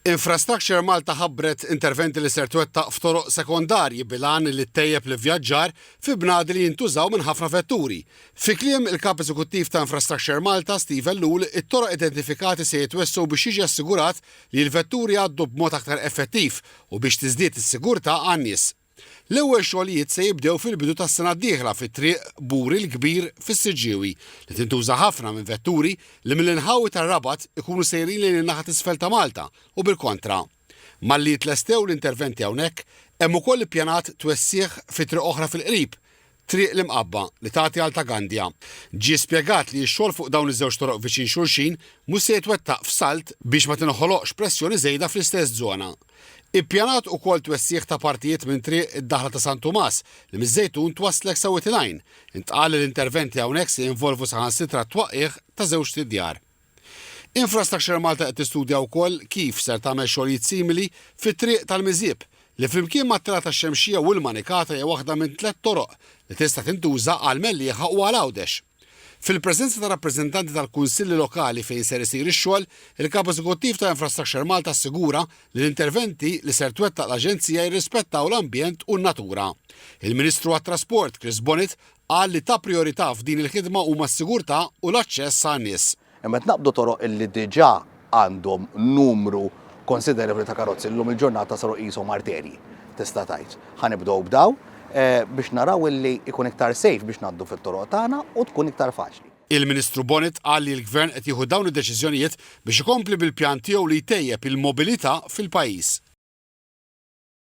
Infrastructure Malta ħabbret interventi li ser twettaq f'toroq sekondarji bilan li ttejjeb l-vjaġġar fi bnadi li jintużaw minn ħafna vetturi. Fi kliem il-Kap Eżekuttiv ta' Infrastructure Malta, Stephen Lul, it-toroq identifikati se jitwessew biex jiġi assigurat li l-vetturi għaddu b'mod aktar effettiv u biex tiżdied is-sigurtà għan-nies. L-ewwel xogħlijiet se jibdew fil-bidu tas-sena d-dieħla fit-triq Buri l-Kbir fis-Siġġiewi li tintuża ħafna minn vetturi li mill-inħawi tar-Rabat ikunu sejrin lejn in-naħa t'isfel ta' Malta u bil-kontra. Malli tlestew l-interventi hawnhekk, hemm ukoll ippjanat twessieħ fi triq oħra fil-qrib, triq l-Imqabba li tagħti għal Gandja. Ġie spjegat li x-xogħol fuq dawn iż-żewġ toroq viċin xulxin mhux se jitwettaq f'salt biex ma tinħoloqx pressjoni żejda fl-istess żona. Ippjanat ukoll twessieħ ta' partijiet minn triq id-daħla ta' San Tumas li miż-Żejtun twasslek sa Witilajn. Intqal l-interventi hawnhekk se jinvolvu saħansitra twaqqih ta' żewġ djar. Infrastructure Malta qed tistudja wkoll kif ser tagħmel xogħlijiet simili fit-triq tal-Miżjib li flimkien mat-tela tax-Xemxija u l-Manikata hija waħda minn 3 toroq li tista' tintuża għal Mellieħa u għal Għawdex. Fil-preżenza ta' rappreżentanti tal-Kunsilli Lokali fejn ser isir ix-xogħol, il-Kap Eżekuttiv ta' Infrastructure Malta assigura li l-interventi li ser twettaq l-Aġenzija jirrispettaw l-ambjent u n-natura. Il-Ministru għat-Trasport, Chris Bonnet, qal li ta' priorità f'din il-ħidma huma s-sigurtà u l-aċċess għan-nies. Imma naqbdu toroq illi diġà għandhom numru konsiderevoli ta' karozzi llum il-ġurnata saru qishom arterji. Tista' tgħid. Ħanibdew b'daw biex naraw illi ikun iktar safe biex ngħaddu fit-toroq tagħna u tkun iktar faċli. Il-Ministru Bonnet qal li l-Gvern qed jieħu dawn id-deċiżjonijiet biex ikompli bil-pjan tiegħu li jtejjeb il-mobilità fil-pajjiż.